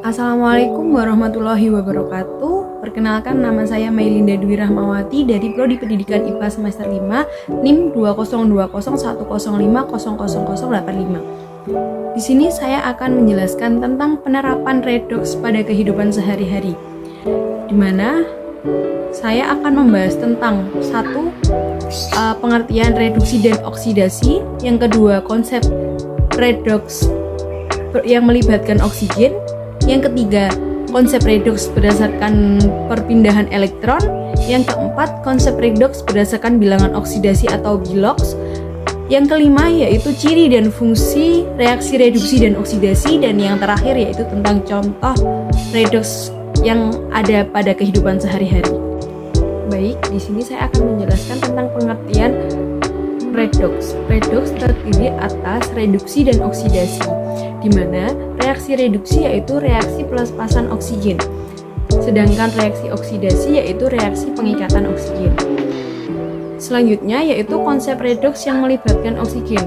Assalamualaikum warahmatullahi wabarakatuh. Perkenalkan, nama saya Mailinda Dwi Rahmawati dari Prodi Pendidikan IPA semester 5, NIM 20201001000085. Di sini saya akan menjelaskan tentang penerapan redoks pada kehidupan sehari-hari, di mana saya akan membahas tentang satu, pengertian reduksi dan oksidasi, yang kedua konsep redoks yang melibatkan oksigen, yang ketiga konsep redoks berdasarkan perpindahan elektron, yang keempat konsep redoks berdasarkan bilangan oksidasi atau biloks, yang kelima yaitu ciri dan fungsi reaksi reduksi dan oksidasi, dan yang terakhir yaitu tentang contoh redoks yang ada pada kehidupan sehari-hari. Baik, di sini saya akan menjelaskan tentang pengertian redoks. Redoks terdiri atas reduksi dan oksidasi, di mana reaksi reduksi yaitu reaksi pelepasan oksigen, sedangkan reaksi oksidasi yaitu reaksi pengikatan oksigen. Selanjutnya yaitu konsep redoks yang melibatkan oksigen.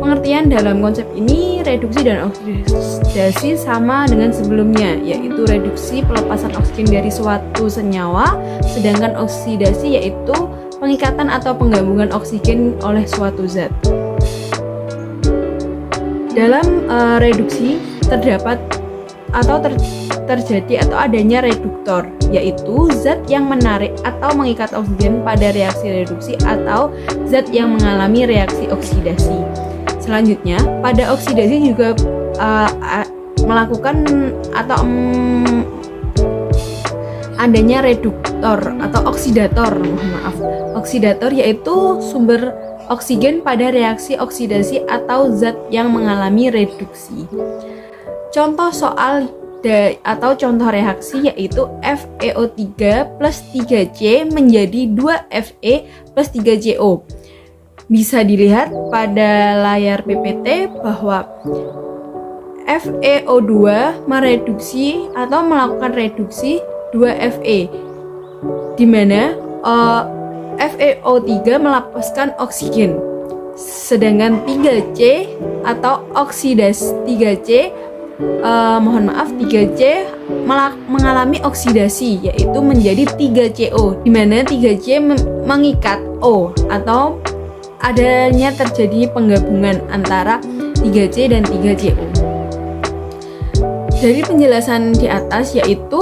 Pengertian dalam konsep ini, reduksi dan oksidasi sama dengan sebelumnya, yaitu reduksi pelepasan oksigen dari suatu senyawa, sedangkan oksidasi yaitu pengikatan atau penggabungan oksigen oleh suatu zat. Dalam reduksi terdapat atau terjadi atau adanya reduktor, yaitu zat yang menarik atau mengikat oksigen pada reaksi reduksi atau zat yang mengalami reaksi oksidasi. Selanjutnya, pada oksidasi juga melakukan atau adanya reduktor atau oksidator, oksidator yaitu sumber oksigen pada reaksi oksidasi atau zat yang mengalami reduksi. Contoh soal atau contoh reaksi yaitu FeO3 plus 3C menjadi 2Fe plus 3CO. Bisa dilihat pada layar PPT bahwa FeO2 mereduksi atau melakukan reduksi 2Fe, di mana FeO3 melepaskan oksigen, sedangkan 3C atau oksidasi 3C 3C mengalami oksidasi, yaitu menjadi 3CO, di mana 3C mengikat O atau adanya terjadi penggabungan antara 3C dan 3CO. Dari penjelasan di atas yaitu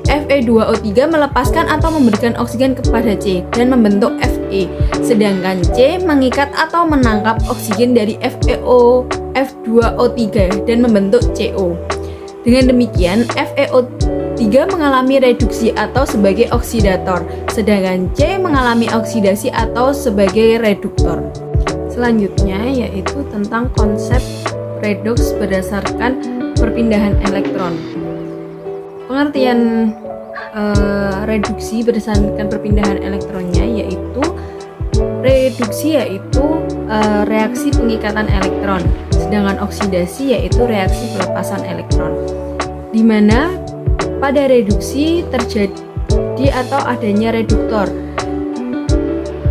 Fe2O3 melepaskan atau memberikan oksigen kepada C dan membentuk Fe, sedangkan C mengikat atau menangkap oksigen dari F2O3 dan membentuk CO. Dengan demikian, FeO3 mengalami reduksi atau sebagai oksidator, sedangkan C mengalami oksidasi atau sebagai reduktor. Selanjutnya yaitu tentang konsep redoks berdasarkan perpindahan elektron. Pengertian reduksi berdasarkan perpindahan elektronnya yaitu reduksi yaitu reaksi pengikatan elektron, sedangkan oksidasi yaitu reaksi pelepasan elektron, di mana pada reduksi terjadi atau adanya reduktor,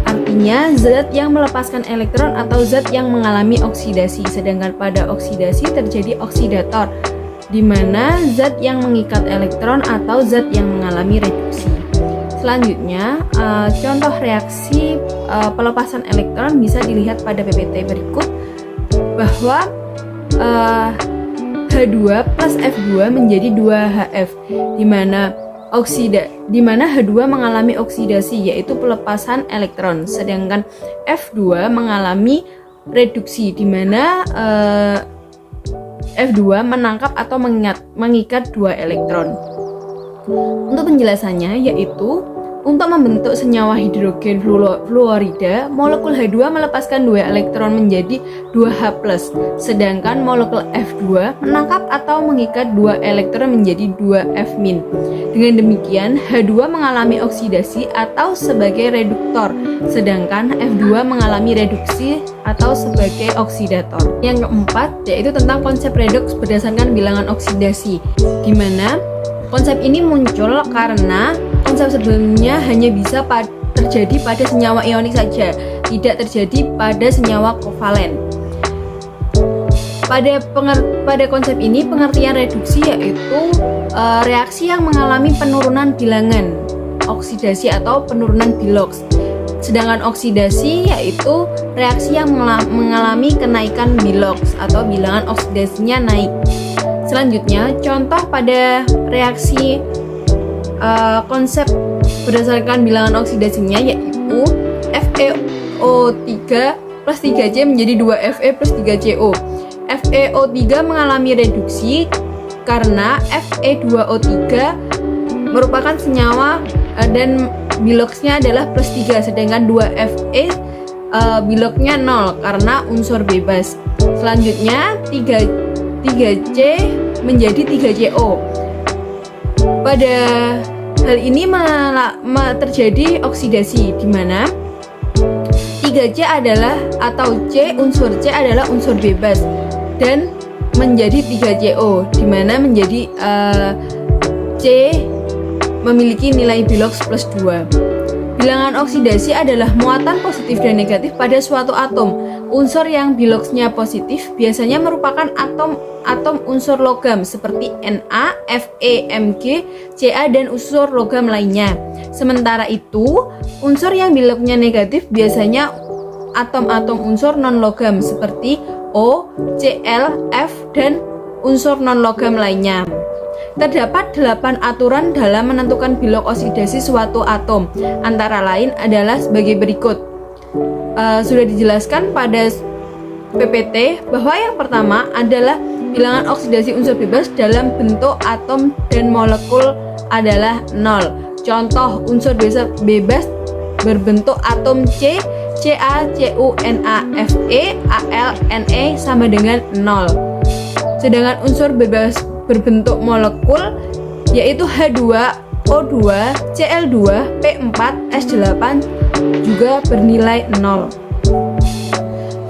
artinya zat yang melepaskan elektron atau zat yang mengalami oksidasi, sedangkan pada oksidasi terjadi oksidator, di mana zat yang mengikat elektron atau zat yang mengalami reduksi. Selanjutnya, contoh reaksi pelepasan elektron bisa dilihat pada PPT berikut, bahwa H2 plus F2 menjadi 2HF, di mana H2 mengalami oksidasi yaitu pelepasan elektron, sedangkan F2 mengalami reduksi, di mana F2 menangkap atau mengikat 2 elektron. Untuk penjelasannya yaitu untuk membentuk senyawa hidrogen fluorida, molekul H2 melepaskan 2 elektron menjadi 2H+, sedangkan molekul F2 menangkap atau mengikat 2 elektron menjadi 2F-. Dengan demikian, H2 mengalami oksidasi atau sebagai reduktor, sedangkan F2 mengalami reduksi atau sebagai oksidator. Yang keempat yaitu tentang konsep redoks berdasarkan bilangan oksidasi, di mana konsep ini muncul karena konsep sebelumnya hanya bisa terjadi pada senyawa ionik saja, tidak terjadi pada senyawa kovalen. Pada konsep ini pengertian reduksi yaitu reaksi yang mengalami penurunan bilangan oksidasi atau penurunan biloks. Sedangkan oksidasi yaitu reaksi yang mengalami kenaikan biloks atau bilangan oksidasinya naik. Selanjutnya, contoh pada reaksi konsep berdasarkan bilangan oksidasinya yaitu FeO3 plus 3C menjadi 2Fe plus 3CO. FeO3 mengalami reduksi karena Fe2O3 merupakan senyawa dan biloksnya adalah plus 3, sedangkan 2Fe biloknya 0 karena unsur bebas. Selanjutnya 3C menjadi 3CO. Pada hal ini terjadi oksidasi di mana 3C adalah atau unsur C adalah unsur bebas dan menjadi 3CO di mana menjadi C memiliki nilai biloks plus 2. Bilangan oksidasi adalah muatan positif dan negatif pada suatu atom. Unsur yang biloksnya positif biasanya merupakan atom unsur logam seperti Na, Fe, Mg, Ca dan unsur logam lainnya. Sementara itu, unsur yang biloknya negatif biasanya atom-atom unsur non-logam seperti O, Cl, F dan unsur non-logam lainnya. Terdapat 8 aturan dalam menentukan bilok oksidasi suatu atom. Antara lain adalah sebagai berikut. Sudah dijelaskan pada PPT bahwa yang pertama adalah bilangan oksidasi unsur bebas dalam bentuk atom dan molekul adalah 0. Contoh unsur bebas berbentuk atom C, Ca, Cu, Na, Fe, Al, Ne sama dengan 0. Sedangkan unsur bebas berbentuk molekul yaitu H2O2, Cl2, P4, S8 juga bernilai 0.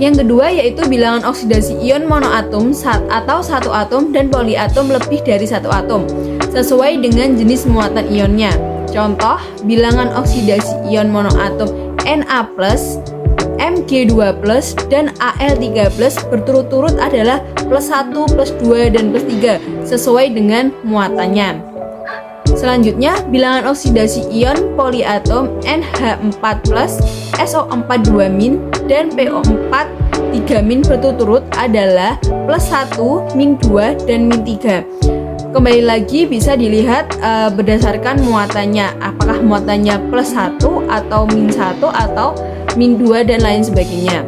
Yang kedua yaitu bilangan oksidasi ion monoatom atau satu atom dan poliatom lebih dari satu atom sesuai dengan jenis muatan ionnya. Contoh bilangan oksidasi ion monoatom Na+, Mg2+, dan Al3+ berturut-turut adalah plus 1, plus 2, dan plus 3 sesuai dengan muatannya. Selanjutnya, bilangan oksidasi ion poliatom NH4+, SO4 2-, dan PO4 3- berturut-turut adalah plus 1, min 2, dan min 3. Kembali lagi bisa dilihat berdasarkan muatannya, apakah muatannya plus 1 atau min 1 atau min 2 dan lain sebagainya.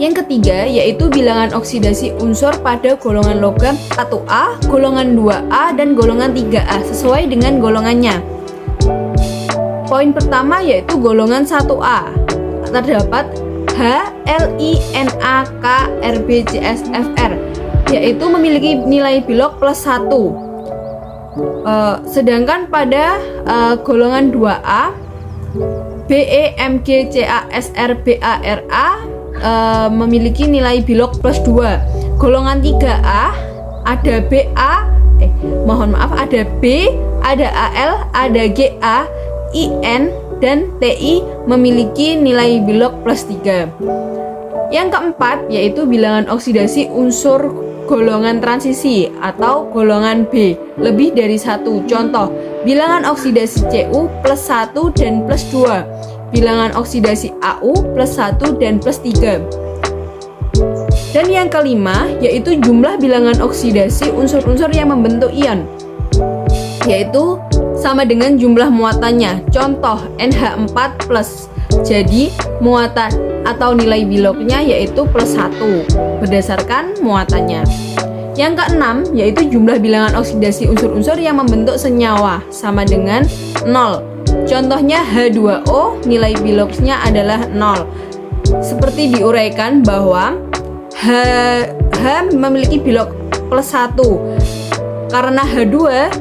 Yang ketiga yaitu bilangan oksidasi unsur pada golongan logam 1A, golongan 2A, dan golongan 3A sesuai dengan golongannya. Poin pertama yaitu golongan 1A. Terdapat HLINAKRBCSFR yaitu memiliki nilai bilok plus 1. Sedangkan pada golongan 2A BEMGCASRBARA memiliki nilai bilok plus 2. Golongan 3A ada ada B, ada AL, ada GA, IN, dan TI memiliki nilai bilok plus 3. Yang keempat yaitu bilangan oksidasi unsur golongan transisi atau golongan B lebih dari 1. Contoh, bilangan oksidasi Cu plus 1 dan plus 2, bilangan oksidasi Au plus 1 dan plus 3. Dan yang kelima yaitu jumlah bilangan oksidasi unsur-unsur yang membentuk ion, yaitu sama dengan jumlah muatannya. Contoh NH4+, jadi muatan atau nilai biloknya yaitu plus 1 berdasarkan muatannya. Yang keenam yaitu jumlah bilangan oksidasi unsur-unsur yang membentuk senyawa sama dengan 0. Contohnya H2O nilai biloksnya adalah 0. Seperti diuraikan bahwa H memiliki bilok plus 1. Karena H2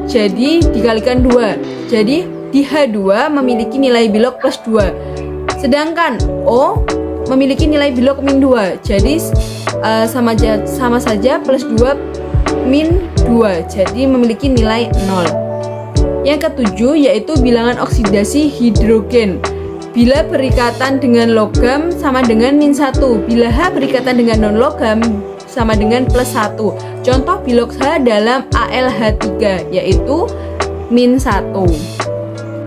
jadi dikalikan 2. Jadi di H2 memiliki nilai bilok plus 2. Sedangkan O memiliki nilai bilok min 2. Jadi sama saja plus 2 min 2. Jadi memiliki nilai 0. Yang ketujuh yaitu bilangan oksidasi hidrogen. Bila berikatan dengan logam sama dengan min 1. Bila H berikatan dengan non-logam sama dengan +1. Contoh biloks H dalam AlH3 yaitu -1.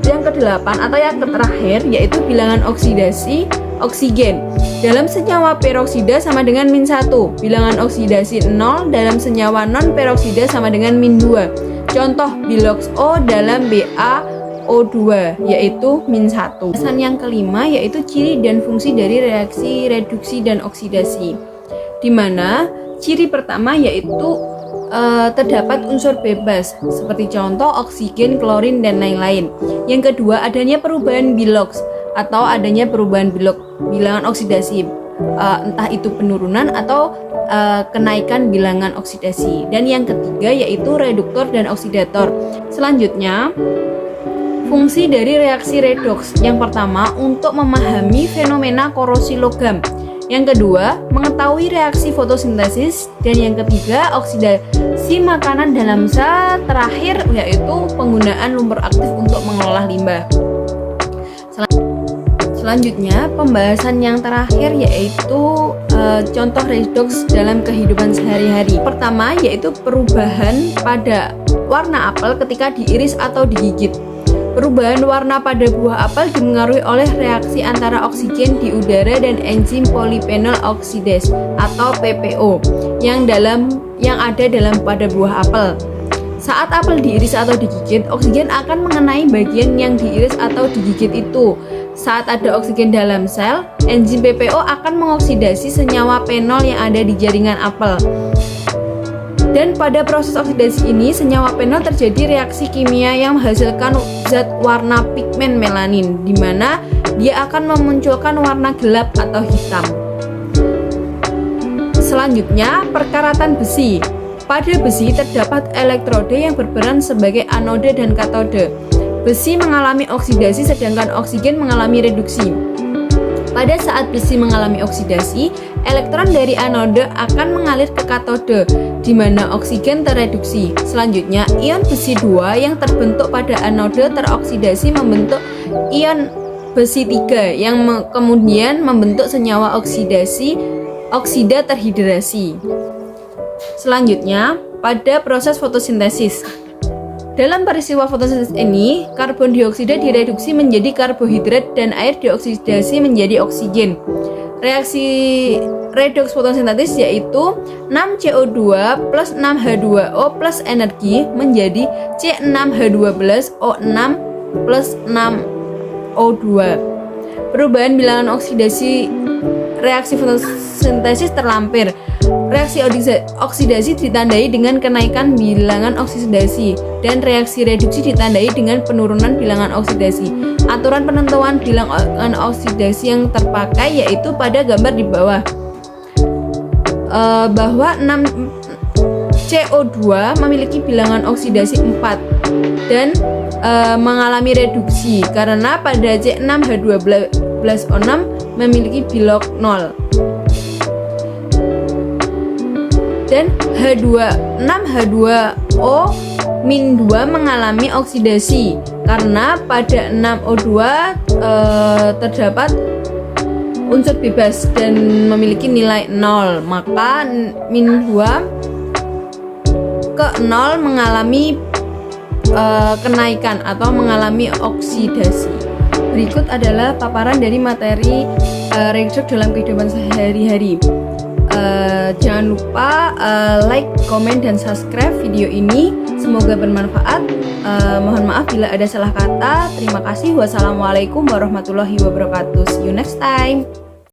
Yang kedelapan atau yang terakhir yaitu bilangan oksidasi oksigen. Dalam senyawa peroksida sama dengan -1. Bilangan oksidasi 0 dalam senyawa non-peroksida sama dengan -2. Contoh biloks O dalam BaO2 yaitu -1. Pembahasan yang kelima yaitu ciri dan fungsi dari reaksi reduksi dan oksidasi. Di mana ciri pertama yaitu terdapat unsur bebas seperti contoh oksigen, klorin, dan lain-lain. Yang kedua, adanya perubahan biloks atau adanya perubahan bilangan oksidasi, entah itu penurunan atau kenaikan bilangan oksidasi. Dan yang ketiga yaitu reduktor dan oksidator. Selanjutnya, fungsi dari reaksi redoks. Yang pertama, untuk memahami fenomena korosi logam. Yang kedua, mengetahui reaksi fotosintesis. Dan yang ketiga, oksidasi makanan dalam sel. Terakhir, yaitu penggunaan lumpur aktif untuk mengolah limbah. Selanjutnya, pembahasan yang terakhir yaitu contoh redoks dalam kehidupan sehari-hari. Pertama, yaitu perubahan pada warna apel ketika diiris atau digigit. Perubahan warna pada buah apel dipengaruhi oleh reaksi antara oksigen di udara dan enzim polyphenol oxidase atau PPO yang ada dalam pada buah apel. Saat apel diiris atau digigit, oksigen akan mengenai bagian yang diiris atau digigit itu. Saat ada oksigen dalam sel, enzim PPO akan mengoksidasi senyawa fenol yang ada di jaringan apel. Dan pada proses oksidasi ini, senyawa fenol terjadi reaksi kimia yang menghasilkan zat warna pigmen melanin, di mana dia akan memunculkan warna gelap atau hitam. Selanjutnya, perkaratan besi. Pada besi terdapat elektrode yang berperan sebagai anode dan katode. Besi mengalami oksidasi sedangkan oksigen mengalami reduksi. Pada saat besi mengalami oksidasi, elektron dari anode akan mengalir ke katode, di mana oksigen tereduksi. Selanjutnya, ion besi 2 yang terbentuk pada anode teroksidasi membentuk ion besi 3 yang kemudian membentuk senyawa oksida terhidrasi. Selanjutnya, pada proses fotosintesis. Dalam peristiwa fotosintesis ini, karbon dioksida direduksi menjadi karbohidrat dan air dioksidasi menjadi oksigen. Reaksi redoks fotosintesis yaitu 6CO2 plus 6H2O plus energi menjadi C6H12O6 plus 6O2. Perubahan bilangan oksidasi reaksi fotosintesis terlampir. Reaksi oksidasi ditandai dengan kenaikan bilangan oksidasi dan reaksi reduksi ditandai dengan penurunan bilangan oksidasi. Aturan penentuan bilangan oksidasi yang terpakai yaitu pada gambar di bawah, bahwa 6CO2 memiliki bilangan oksidasi 4 dan mengalami reduksi karena pada C6H12O6 memiliki bilok 0. Dan 6H2O-2 mengalami oksidasi karena pada 6O2 terdapat unsur bebas dan memiliki nilai 0, maka -2 ke 0 mengalami kenaikan atau mengalami oksidasi. Berikut adalah paparan dari materi redoks dalam kehidupan sehari-hari. Jangan lupa like, komen, dan subscribe video ini. Semoga bermanfaat. Mohon maaf bila ada salah kata. Terima kasih. Wassalamualaikum warahmatullahi wabarakatuh. See you next time.